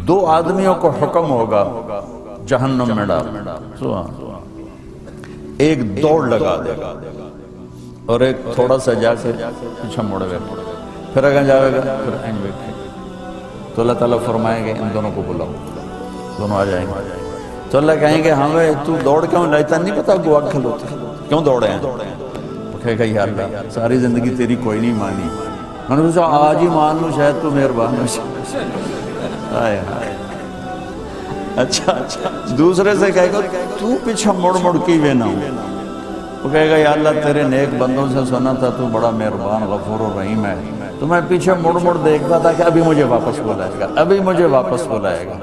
دو آدمیوں کو حکم ہوگا جہنم میں ڈال، ایک دوڑ لگا دے گا اور ایک تھوڑا سا جا کے پیچھے مڑے گا، پھر اگر جاوے گا پھر اینج بیٹھے، تو اللہ تعالیٰ فرمائیں گے ان دونوں کو بلاؤ، دونوں آ جائیں گے۔ تو اللہ کہیں گے ہمیں تو دوڑ کیوں لیتا نہیں پتا گوا کھلوتے کیوں دوڑے ہیں؟ وہ کہے گا یا اللہ ساری زندگی تیری کوئی نہیں مانی، میں نے کہا آج ہی مان لوں شاید تو مہربان ہو۔ اچھا دوسرے سے کہے گا تو پیچھے مڑ مڑ کی وے نہ ہو، وہ کہے گا یا اللہ تیرے نیک بندوں سے سنا تھا تو بڑا مہربان غفور و رحیم ہے، تو میں پیچھے مڑ مڑ دیکھتا تھا کہ ابھی مجھے واپس بلائے گا، ابھی مجھے واپس بلائے گا۔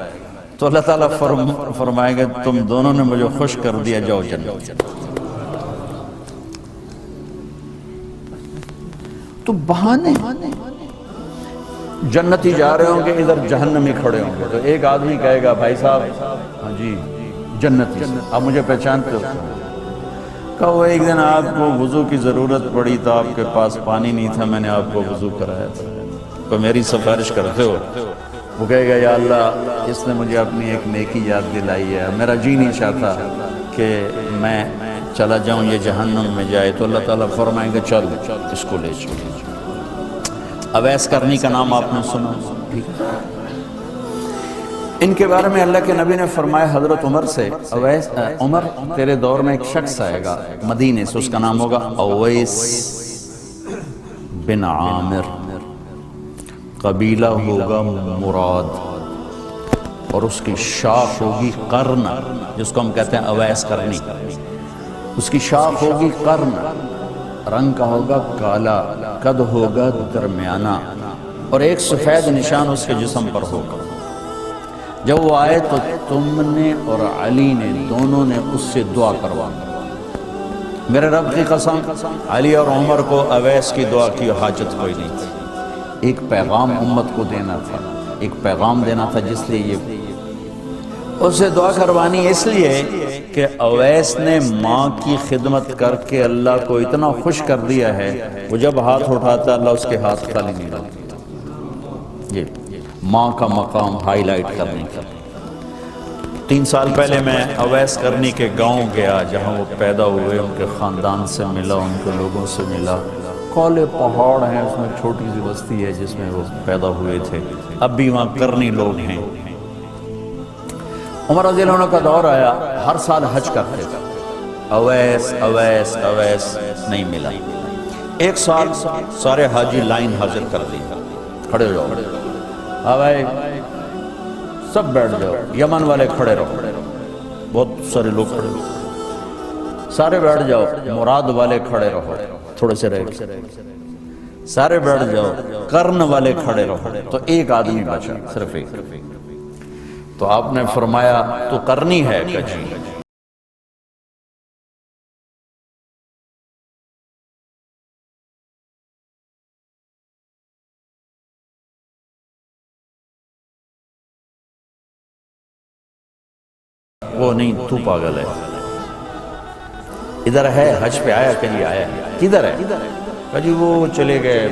تو اللہ تعالیٰ فرمائے گا تم دونوں نے مجھے خوش کر دیا، جاؤ جنت۔ تو بہانے جنتی جا رہے ہوں گے، ادھر جہنمی کھڑے ہوں گے، تو ایک آدمی کہے گا بھائی صاحب ہاں جی جنتی آپ مجھے پہچانتے ہو؟ کہا وہ ایک دن آپ کو وضو کی ضرورت پڑی تو آپ کے پاس پانی نہیں تھا، میں نے آپ کو وضو کرایا تھا، تو میری سفارش کرتے ہو؟ وہ کہے گا یا اللہ اس نے مجھے اپنی ایک نیکی یاد دلائی ہے، میرا جی نہیں چاہتا کہ میں چلا جاؤں یہ جہنم میں جائے۔ تو اللہ تعالیٰ فرمائیں گے چل اس کو لے چل۔ اویس کرنی کا نام آپ نے سنا؟ ان کے بارے میں اللہ کے نبی نے فرمایا حضرت عمر سے، اویس عمر تیرے دور میں ایک شخص آئے گا مدینے سے، اس کا نام ہوگا اویس بن عامر، قبیلہ ہوگا مراد، اور اس کی شاخ ہوگی قرن، جس کو ہم کہتے ہیں اویس کرنی، اس کی شاخ ہوگی قرن، رنگ کا ہوگا کالا، قد ہوگا درمیانہ، اور ایک سفید نشان اس کے جسم پر ہوگا۔ جب وہ آئے تو تم نے اور علی نے دونوں نے اس سے دعا کروانا۔ میرے رب کی قسم علی اور عمر کو اویس کی دعا کی حاجت کوئی نہیں تھی، ایک پیغام امت کو دینا تھا، ایک پیغام دینا تھا، جس لیے یہ اس سے دعا کروانی اس لیے کہ اویس نے ماں کی خدمت کر کے اللہ کو اتنا خوش کر دیا ہے، وہ جب ہاتھ اٹھاتا اللہ اس کے ہاتھ خالی نہیں لگتا۔ یہ ماں کا مقام ہائی لائٹ کرنے کا۔ 3 سال پہلے میں اویس کرنی کے گاؤں گیا جہاں وہ پیدا ہوئے، ان کے خاندان سے ملا، ان کے لوگوں سے ملا۔ کالے پہاڑ ہیں، اس میں چھوٹی سی بستی ہے جس میں وہ پیدا ہوئے تھے، اب بھی وہاں کرنی لوگ ہیں۔ عمر رضی اللہ عنہ کا دور آیا، ہر سال حج کرتے تھے، اویس اویس اویس نہیں ملا۔ ایک سال سارے حاجی لائن حاضر کر دی، کھڑے ہو جاؤ، بھائی سب بیٹھ جاؤ، یمن والے کھڑے رہو، بہت سارے لوگ کھڑے ہو، سارے بیٹھ جاؤ، مراد والے کھڑے رہو، تھوڑے سے رہ سارے بیٹھ جاؤ، کرن والے کھڑے رہو۔ تو ایک آدمی بچا، صرف ایک، تو آپ نے فرمایا تو کرنی ہے کہ جی؟ وہ نہیں، تو پاگل ہے، ادھر ہے، حج پہ آیا کہ نہیں آیا؟ کدھر ہے؟ کہا جی وہ چلے گئے،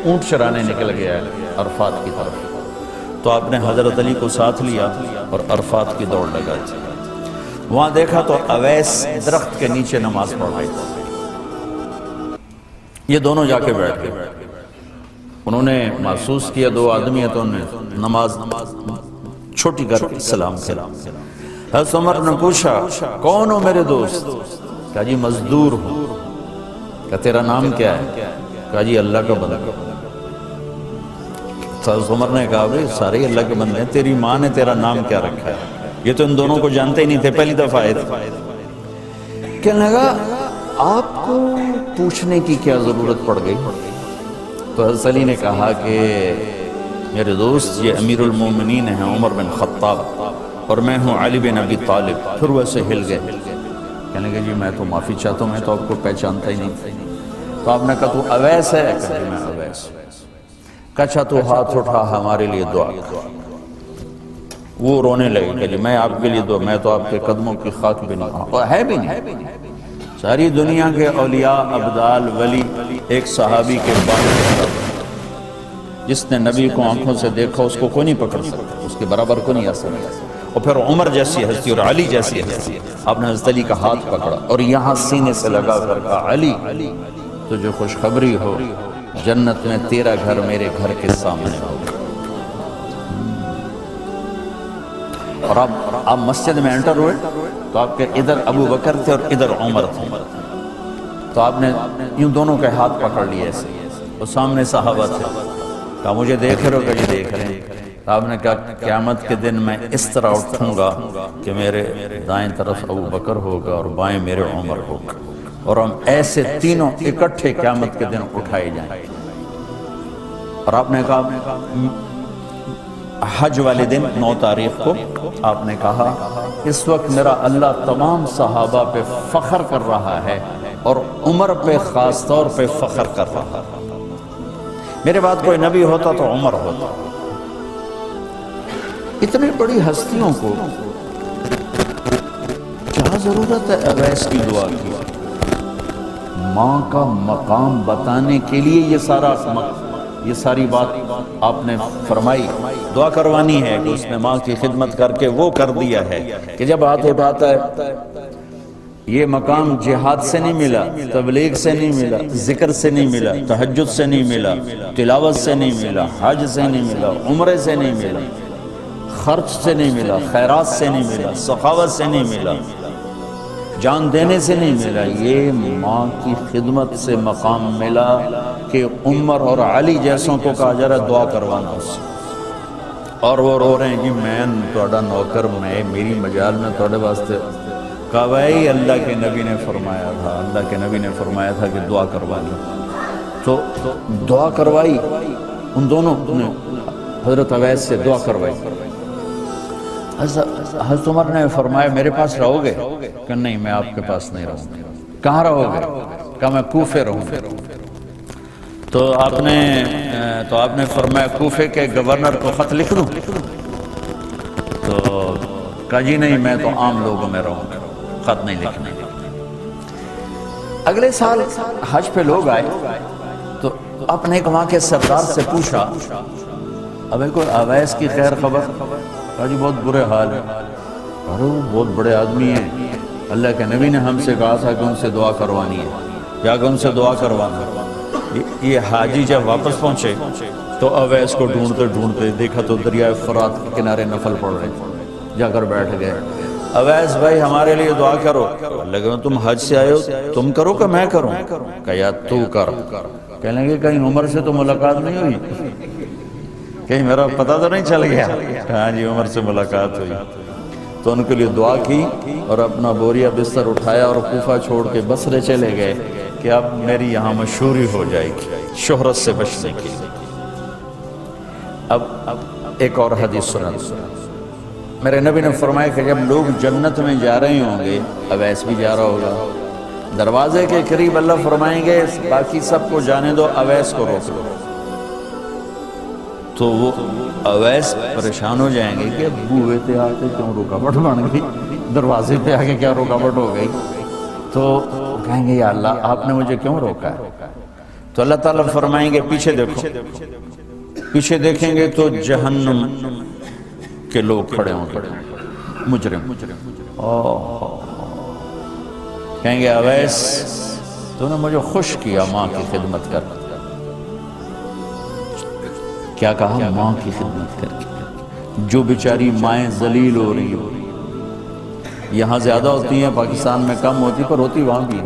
اونٹ چرانے نکل گیا ہے عرفات کی طرف۔ تو آپ نے حضرت علی کو ساتھ لیا اور عرفات کی دوڑ لگا دی۔ وہاں دیکھا تو اویس درخت کے نیچے نماز پڑھ رہے تھے، یہ دونوں جا کے بیٹھ گئے۔ انہوں نے محسوس کیا 2 آدمی ہیں، تو انہوں نے نماز چھوٹی کر کے سلام کیا۔ حضرت عمر نے پوچھا کون ہو میرے دوست؟ کہا جی مزدور ہوں۔ کہا تیرا نام کیا ہے؟ کہا جی اللہ کا بندہ۔ حضرت عمر نے کہا بھئی سارے اللہ کے بندے ہیں، تیری ماں نے تیرا نام کیا رکھا ہے؟ یہ تو ان دونوں کو جانتے ہی نہیں تھے، پہلی دفعہ آئے تھے۔ کہنے لگا آپ کو پوچھنے کی کیا ضرورت پڑ گئی؟ تو حضرت علی نے کہا کہ میرے دوست یہ امیر المومنین ہیں عمر بن خطاب، اور میں ہوں علی بن ابی طالب۔ پھر ویسے ہل گئے، کہنے لگے جی میں تو معافی چاہتا ہوں، میں تو آپ کو پہچانتا ہی نہیں۔ تو آپ نے کہا تو اویس ہے؟ کہا جی میں اویس۔ کہا اچھا تو ہاتھ اٹھا ہمارے لیے دعا کر۔ وہ رونے لگے کہ جی میں آپ کے لیے دعا، میں تو آپ کے قدموں کی خاک بھی نہیں، ہے بھی نہیں۔ ساری دنیا کے اولیاء ابدال ولی ایک صحابی کے بعد جس نے نبی کو آنکھوں سے دیکھا اس کو کوئی نہیں پکڑ سکتا، اس کے برابر کو نہیں آ سکتا۔ اور پھر عمر جیسی ہستی اور علی جیسی ہستی، آپ نے حضرت علی کا ہاتھ پکڑا اور یہاں سینے سے لگا کر کہا علی تجھے خوشخبری ہو، جنت میں تیرا گھر میرے گھر کے سامنے ہوگا۔ اور آپ مسجد میں انٹر ہوئے تو آپ کے ادھر ابو بکر تھے اور ادھر عمر تھے، تو آپ نے یوں دونوں کے ہاتھ پکڑ لیے ایسے، اور سامنے صحابہ تھے، کہا مجھے دیکھ رہے ہو کہ جی دیکھ رہے ہیں؟ آپ نے کہا قیامت کے دن میں اس طرح اٹھوں گا کہ میرے دائیں طرف ابو بکر ہوگا اور بائیں میرے عمر ہوگا، اور ہم ایسے تینوں اکٹھے قیامت کے دن اٹھائے جائیں۔ اور آپ نے کہا حج والے دن 9 تاریخ کو آپ نے کہا اس وقت میرا اللہ تمام صحابہ پہ فخر کر رہا ہے اور عمر پہ خاص طور پہ فخر کر رہا ہے، میرے بعد کوئی نبی ہوتا تو عمر ہوتا۔ اتنی بڑی ہستیوں کو کیا ضرورت ہے اویس کی دعا کی؟ ماں کا مقام بتانے کے لیے یہ ساری بات آپ نے فرمائی، دعا کروانی ہے کہ اس نے ماں کی خدمت کر کے وہ کر دیا ہے کہ جب ہاتھ اٹھاتا ہے، یہ مقام جہاد سے نہیں ملا، تبلیغ سے نہیں ملا، ذکر سے نہیں ملا، تہجد سے نہیں ملا، تلاوت سے نہیں ملا، حج سے نہیں ملا، عمرے سے نہیں ملا، خرچ سے نہیں ملا، خیرات سے نہیں ملا، سخاوت سے نہیں ملا، جان دینے سے نہیں ملا، یہ ماں کی خدمت سے مقام ملا کہ عمر اور علی جیسوں کو کہا جا رہا ہے دعا کروانا اس سے، اور وہ رو رہے ہیں کہ میں تھوڑا نوکر، میں میری مجال میں تھوڑے واسطے، کہا بھائی اللہ کے نبی نے فرمایا تھا، اللہ کے نبی نے فرمایا تھا کہ دعا کروانی، تو دعا کروائی، ان دونوں نے حضرت اویس سے دعا کروائی۔ حضرت عمر نے فرمایا میرے پاس رہو گے؟ کہ نہیں میں آپ کے پاس نہیں رہوں گا۔ کہاں رہو گے؟ کہا میں کوفے رہوں گا۔ تو آپ نے فرمایا کوفے کے گورنر کو خط لکھ دوں؟ تو کہا جی نہیں میں تو عام لوگوں میں رہوں گا، خط نہیں لکھنا۔ اگلے سال حج پہ لوگ آئے تو اپنے وہاں کے سردار سے پوچھا ابے کوئی اویس کی خیر خبر؟ کہا جی بہت برے حال ہے۔ ارے وہ بہت بڑے آدمی ہیں، اللہ کے نبی نے ہم سے کہا تھا کہ ان سے دعا کروانی ہے، یا کہ ان سے دعا کروانا۔ یہ حاجی جب واپس پہنچے تو اویس کو ڈھونڈتے ڈھونڈتے دیکھا تو دریائے فرات کے کنارے نفل پڑھ رہے، جا کر بیٹھ گئے۔ اویس بھائی ہمارے لیے دعا کرو۔ اللہ کہ تم حج سے آئے ہو، تم کرو کہ میں کروں؟ کہ یا تو کر۔ کہنے لگے کہیں عمر سے تو ملاقات نہیں ہوئی؟ کہیں میرا پتہ تو نہیں چل گیا؟ ہاں جی عمر سے ملاقات ہوئی۔ تو ان کے لیے دعا کی اور اپنا بوریا بستر اٹھایا اور کوفہ چھوڑ کے بصرے چلے گئے کہ اب میری یہاں مشہوری ہو جائے گی شہرت سے بچنے کی۔ اب ایک اور حدیث سنیں، میرے نبی نے فرمایا کہ جب لوگ جنت میں جا رہے ہوں گے، اویس بھی جا رہا ہوگا، دروازے کے قریب اللہ فرمائیں گے باقی سب کو جانے دو، اویس کو روک لو۔ تو وہ اویس پریشان ہو جائیں گے کہ بوئے پہ آتے کیوں رکاوٹ بن گئی، دروازے پہ آگے کیا رکاوٹ ہو گئی؟ تو کہیں گے یا اللہ آپ نے مجھے کیوں روکا ہے؟ تو اللہ تعالیٰ فرمائیں گے پیچھے دیکھو، پیچھے دیکھیں گے تو جہنم کے لوگ کھڑے ہوں گے، مجرم۔ کہیں گے اویس تو نے مجھے خوش کیا ماں کی خدمت کر۔ کیا کہا؟ ماں کی خدمت کر کے۔ جو بیچاری مائیں ذلیل ہو رہی ہو، یہاں زیادہ ہوتی ہیں، پاکستان میں کم ہوتی پر ہوتی وہاں بھی۔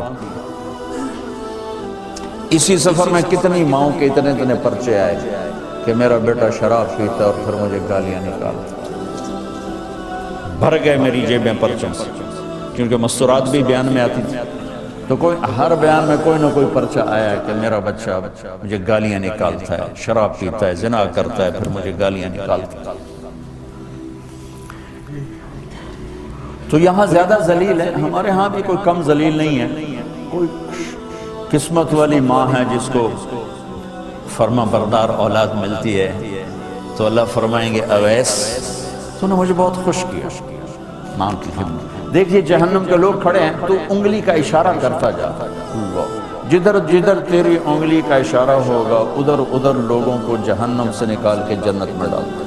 اسی سفر میں کتنی ماؤں کے اتنے پرچے آئے کہ میرا بیٹا شراب پیتا اور پھر مجھے گالیاں نکالتا، بھر گئے میری جیبیں پرچوں سے، کیونکہ مستورات بھی بیان میں آتی تھی۔ تو ہر بیان میں کوئی نہ کوئی پرچہ آیا ہے کہ میرا بچہ مجھے گالیاں نکالتا ہے، شراب پیتا ہے، زنا کرتا ہے، پھر مجھے گالیاں نکالتا ہے۔ تو یہاں زیادہ ذلیل ہے، ہمارے ہاں بھی کوئی کم ذلیل نہیں ہے، کوئی قسمت والی ماں ہے جس کو فرما بردار اولاد ملتی ہے۔ تو اللہ فرمائیں گے اویس تو نے مجھے بہت خوش کیا ماں کی خدمت۔ دیکھیے جہنم کے لوگ کھڑے ہیں تو انگلی کا اشارہ کرتا جا، جدھر جدھر تیری انگلی کا اشارہ ہوگا ادھر ادھر لوگوں کو جہنم سے نکال کے جنت میں ڈال دوں۔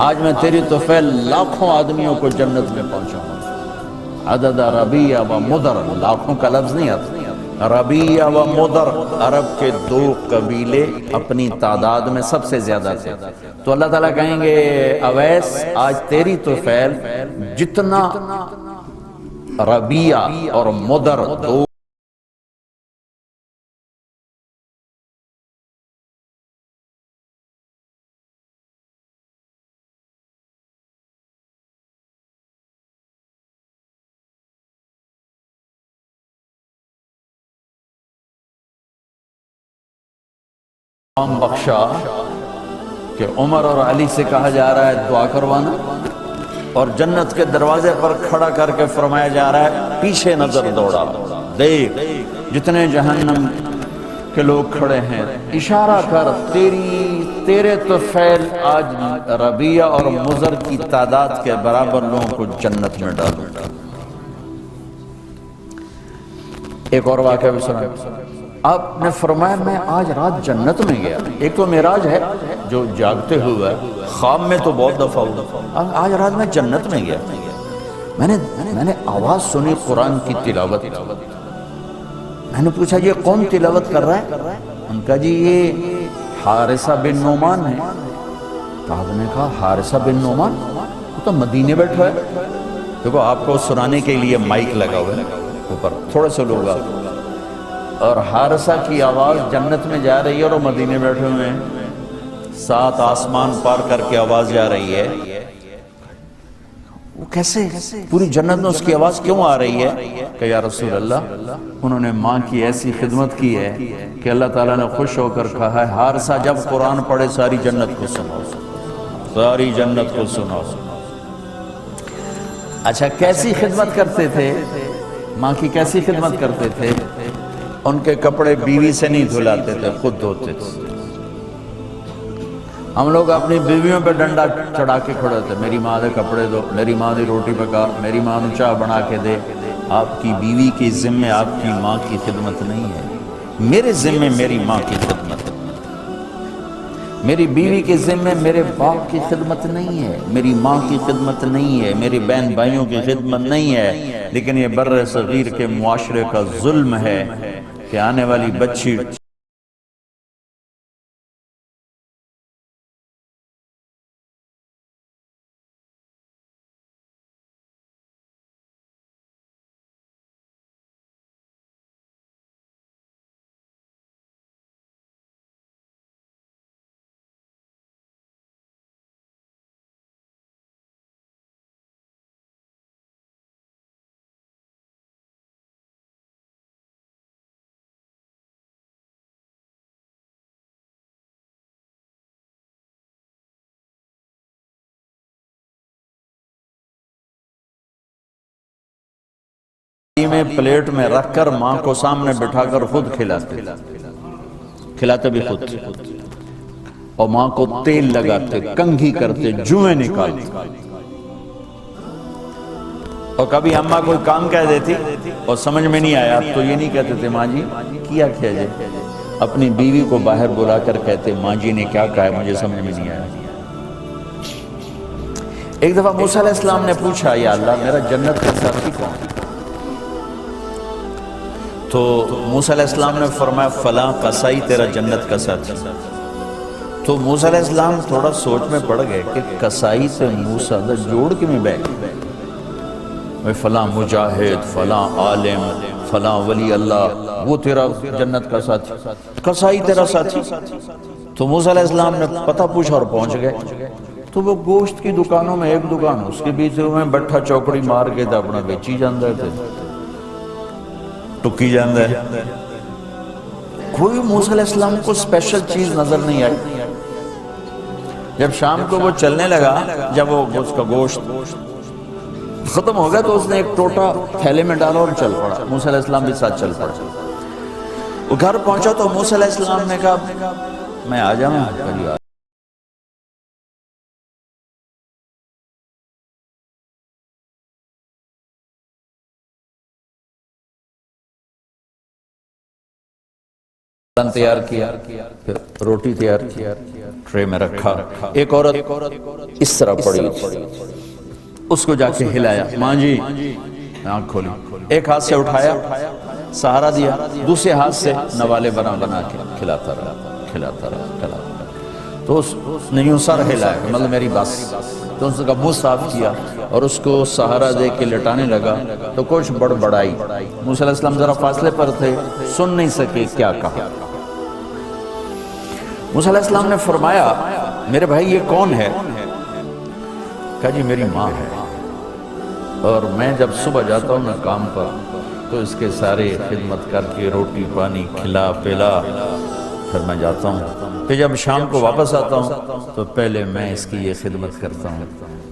آج میں تیری طفیل لاکھوں آدمیوں کو جنت میں پہنچاؤں گا۔ عدد ربیہ و مدر، لاکھوں کا لفظ نہیں آتا، ربیہ و مدر عرب کے دو قبیلے اپنی تعداد میں سب سے زیادہ تھے، تو اللہ تعالیٰ کہیں گے اویس آج تیری طفیل جتنا ربیہ اور مدر دو بخشا کہ عمر اور علی سے کہا جا رہا ہے دعا کروانا، اور جنت کے دروازے پر کھڑا کر کے فرمایا جا رہا ہے پیچھے نظر دوڑا، دیکھ جتنے جہنم کے لوگ کھڑے ہیں، اشارہ کر تیرے طفیل آج ربیہ اور مضر کی تعداد کے برابر لوگوں کو جنت میں ڈالوں۔ ایک اور واقعہ بھی سنا، آپ نے فرمایا میں آج رات جنت میں گیا، ایک تو معراج ہے جو جاگتے ہوئے خواب میں تو بہت دفعہ ہوا، آج رات میں جنت میں گیا، میں نے آواز سنی قرآن کی تلاوت، میں نے پوچھا یہ کون تلاوت کر رہا ہے؟ ان کا جی یہ حارثہ بن نعمان ہے۔ آپ نے کہا حارثہ بن نعمان وہ تو مدینے بیٹھا ہے، دیکھو آپ کو سنانے کے لیے مائک لگا ہوا ہے اوپر، تھوڑے سے لوگ آتے، اور حارثہ کی آواز جنت میں جا رہی ہے اور وہ مدینے بیٹھے ہوئے ہیں، 7 آسمان پار کر کے آواز جا رہی ہے، وہ کیسے پوری جنت میں اس کی آواز کیوں آ رہی ہے؟ کہ یا رسول اللہ انہوں نے ماں کی ایسی خدمت کی ہے کہ اللہ تعالیٰ نے خوش ہو کر کہا ہے حارثہ جب قرآن پڑھے ساری جنت کو سناؤ، ساری جنت کو سناؤ۔ اچھا کیسی خدمت کرتے تھے؟ ماں کی کیسی خدمت کرتے تھے؟ ان کے کپڑے بیوی سے نہیں دھلاتے تھے، خود دھوتے تھے۔ ہم لوگ اپنی بیویوں پہ ڈنڈا چڑھا کے کھڑے تھے، میری ماں دے کپڑے دو، میری ماں دی روٹی پکا، میری ماں نو چاہ بنا کے دے۔ آپ کی بیوی کے ذمے آپ کی ماں کی خدمت نہیں ہے، میرے ذمے میری ماں کی خدمت ہے، میری بیوی کے ذمے میرے باپ کی خدمت نہیں ہے، میری ماں کی خدمت نہیں ہے، میری بہن بھائیوں کی خدمت نہیں ہے، لیکن یہ بر صغیر کے معاشرے کا ظلم ہے کہ آنے والی بچی میں پلیٹ میں رکھ کر ماں کو سامنے بٹھا کر خود کھلاتے بھی خود، اور ماں کو تیل لگاتے، کنگھی کرتے، جوئیں نکالتے، اور کبھی اماں کوئی کام کہہ دیتی اور سمجھ میں نہیں آیا تو یہ نہیں کہتے تھے ماں جی کیا جائے، اپنی بیوی کو باہر بلا کر کہتے ماں جی نے کیا کہا ہے مجھے سمجھ میں نہیں آیا۔ ایک دفعہ موسیٰ علیہ السلام نے پوچھا یا اللہ میرا جنت کا ساتھی کون؟ تو موسیٰ علیہ السلام نے فرمایا فلاں قصائی تیرا جنت کا ساتھی۔ تو موسیٰ علیہ السلام تھوڑا سوچ میں پڑ گئے کہ قصائی سے موسیٰ دا جوڑ کے میں بیٹھ فلاں مجاہد، فلاں عالم، فلاں ولی اللہ وہ تیرا جنت کا ساتھی، قصائی تیرا ساتھی۔ تو موسیٰ علیہ السلام نے پتہ پوچھا اور پہنچ گئے، تو وہ گوشت کی دکانوں میں ایک دکان اس کے بیچ میں بٹھا چوکڑی مار کے تھا اپنا بیچی جاندہ تھے، ٹکی جاندہ ہے، کوئی موسیٰ علیہ السلام کو اسپیشل چیز نظر نہیں آئی۔ جب شام کو وہ چلنے لگا، جب وہ اس کا گوشت ختم ہو گیا تو اس نے ایک ٹوٹا تھیلے میں ڈالا اور چل پڑا، موسیٰ علیہ السلام بھی ساتھ چل پڑا۔ وہ گھر پہنچا تو موسیٰ علیہ السلام نے کہا میں آ جاؤں؟ تیار کیا، پھر روٹی تیار کیا، ٹرے میں رکھا. ایک عورت اس طرح پڑی تھی، اس کو جا کے ہلایا، ماں جی، آنکھ کھولی، ایک ہاتھ سے اٹھایا، سہارا دیا، دوسرے ہاتھ سے نوالے بنا کے کھلاتا رہا. تو اس نے یوں سر ہلایا، مطلب میری بس. تو اس کا منہ صاف کیا اور اس کو سہارا دے کے لٹانے لگا تو کچھ بڑبڑائی. موسیٰ علیہ السلام ذرا فاصلے پر تھے، سن نہیں سکے کیا کہا. موسیٰ علیہ السلام نے فرمایا میرے بھائی یہ کون ہے؟ کہا جی میری ماں ہے، اور میں جب صبح جاتا ہوں نا کام پر تو اس کے سارے خدمت کر کے روٹی پانی کھلا پلا پھر میں جاتا ہوں، پھر جب شام کو واپس آتا ہوں تو پہلے میں اس کی یہ خدمت کرتا ہوں.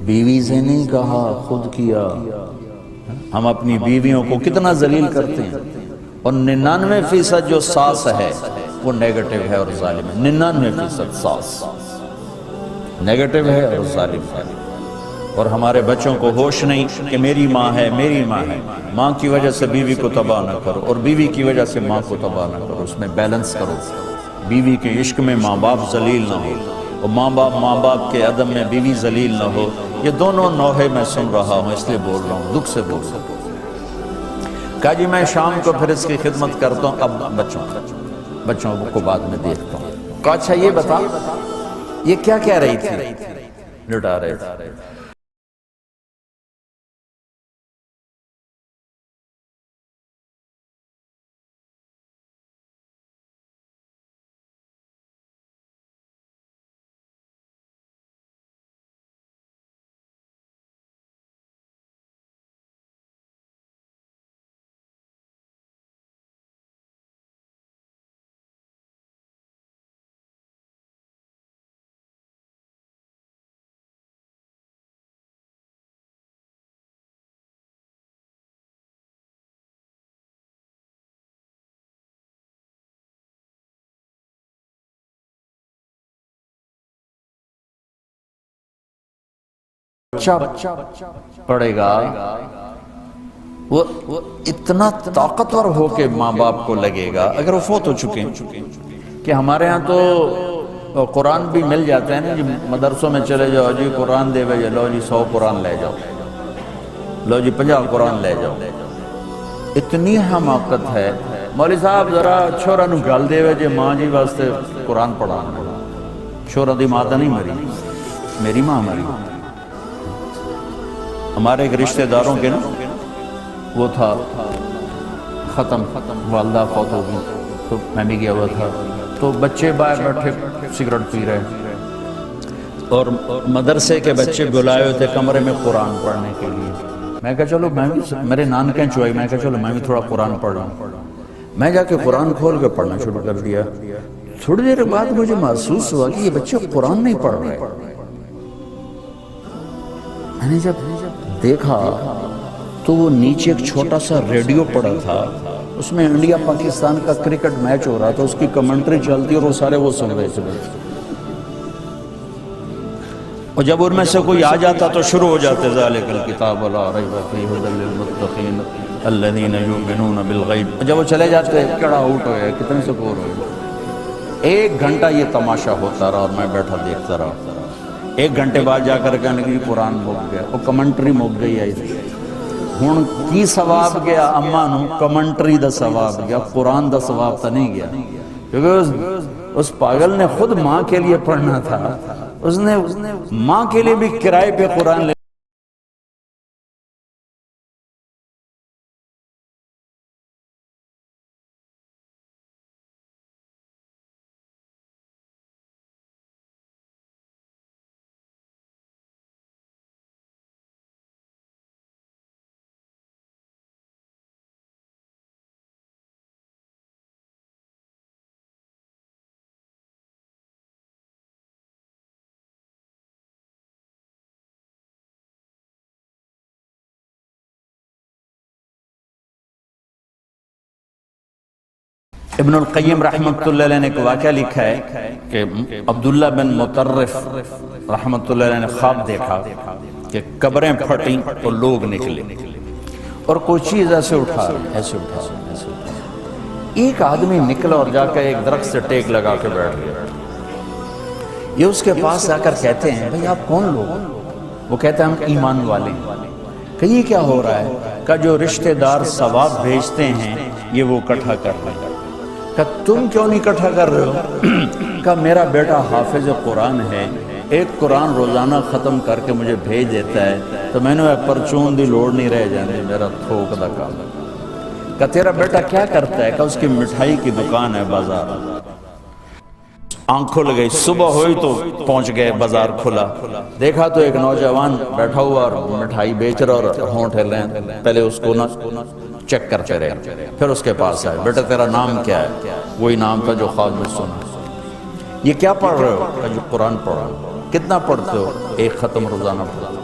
بیوی سے نہیں کہا، خود کیا. ہم اپنی بیویوں کو کتنا ذلیل کرتے ہیں، اور 99% جو ساس ہے وہ نیگیٹو ہے اور ظالم ہے. 99% ساس نیگیٹو ہے اور ظالم ہے. اور ہمارے بچوں کو ہوش نہیں کہ میری ماں ہے، میری ماں ہے. ماں کی وجہ سے بیوی کو تباہ نہ کرو، اور بیوی کی وجہ سے ماں کو تباہ نہ کرو. اس میں بیلنس کرو. بیوی کے عشق میں ماں باپ ذلیل نہ ہو، اور ماں باپ کے عدم میں بیوی ذلیل نہ ہو. یہ دونوں نوحے میں سن رہا ہوں، اس لیے بول رہا ہوں، دکھ سے بول رہا ہوں. کہا جی میں شام کو پھر اس کی خدمت کرتا ہوں، اب بچوں کو بعد میں دیکھتا ہوں. کہا اچھا یہ بتا یہ کیا کہہ رہی تھی؟ لٹا رہے تھے. بچہ پڑے گا وہ اتنا طاقتور ہو کے ماں باپ کو لگے گا اگر وہ فوت ہو چکے ہیں. کہ ہمارے ہاں تو قرآن بھی مل جاتے ہیں نا جی، مدرسوں میں چلے جاؤ جی قرآن دے بھائی، لو جی 100 قرآن لے جاؤ، لو جی 50 قرآن لے جاؤ. اتنی حماقت ہے. مولوی صاحب ذرا چھوڑا نو گل دے جی ماں جی واسطے قرآن پڑھانا. چھوڑا دی ماں تو نہیں مری، میری ماں مری. ہمارے ایک رشتہ داروں کے نا وہ تھا ختم، والدہ فوت ہو گئی تو میں بھی گیا ہوا تھا. تو بچے باہر بیٹھے سگریٹ پی رہے، اور مدرسے کے بچے بلائے ہوئے تھے کمرے میں قرآن پڑھنے کے لیے. میں کہا چلو میں بھی، میرے نانکیں چوئی، میں کہا چلو میں بھی تھوڑا قرآن پڑھ رہا ہوں. میں جا کے قرآن کھول کے پڑھنا شروع کر دیا. تھوڑی دیر بعد مجھے محسوس ہوا کہ یہ بچے قرآن نہیں پڑھ رہے. میں نے جب دیکھا تو وہ نیچے ایک چھوٹا سا ریڈیو پڑا تھا، اس میں انڈیا پاکستان کا کرکٹ میچ ہو رہا تھا، اس کی کمنٹری چلتی اور وہ سارے وہ سن رہے تھے. اور جب ان میں سے کوئی آ جاتا تو شروع ہو جاتے ذالک الکتاب لا ریب فیہ ھدی للمتقین الذین یؤمنون بالغیب. جب وہ چلے جاتے کیڑا آؤٹ ہوئے، کتنے سے کور ہوئے. 1 گھنٹہ یہ تماشا ہوتا رہا اور میں بیٹھا دیکھتا رہا. 1 گھنٹے بعد جا کر کہنے کہ قرآن مک گیا، وہ کمنٹری مک گئی آئی تھی. ہوں کی ثواب گیا اما نو؟ کمنٹری دا ثواب گیا، قرآن دا ثواب تا نہیں گیا. کیونکہ اس پاگل نے خود ماں کے لیے پڑھنا تھا، اس نے ماں کے لیے بھی کرائے پہ قرآن لے. ابن القیم رحمۃ اللہ علیہ نے ایک واقعہ لکھا ہے کہ عبداللہ بن مطرف رحمۃ اللہ علیہ نے خواب دیکھا کہ قبریں پھٹیں اور لوگ نکلے اور کوئی چیز ایسے اٹھا رہے، ایسے اٹھا رہے. ایک آدمی نکلا اور جا کر ایک درخت سے ٹیک لگا کے بیٹھ گیا. یہ اس کے پاس آ کر کہتے ہیں بھئی آپ کون لوگ؟ وہ کہتے ہیں ہم ایمان والے ہیں. کہ یہ کیا ہو رہا ہے؟ کہ جو رشتہ دار ثواب بھیجتے ہیں یہ وہ اکٹھا کر رہے ہیں. کہ تم کیوں نہیں اکٹھا کر رہے ہو؟ کہ میرا بیٹا حافظ قرآن ہے، ایک قرآن روزانہ ختم کر کے مجھے بھیج دیتا ہے تو میں نے پرچون دی لوڑ نہیں رہ جانے، میرا تھوک دا کام. کہ تیرا بیٹا کیا کرتا ہے؟ کہ اس کی مٹھائی کی دکان ہے بازار. آنکھوں لگئی، صبح ہوئی تو پہنچ گئے، بازار کھلا، دیکھا تو ایک نوجوان بیٹھا ہوا اور مٹھائی بیچ رہا اور ہونٹ ہل رہے ہیں. پہلے اس کو نہ چیک کرتے رہے، پھر اس کے پاس آئے، بیٹا تیرا نام کیا ہے؟ وہی نام تھا جو خواب میں سنا. یہ کیا پڑھ رہے ہو؟ کہ جو قرآن پڑھ رہا ہو. کتنا پڑھتے ہو؟ ایک ختم روزانہ پڑھتے.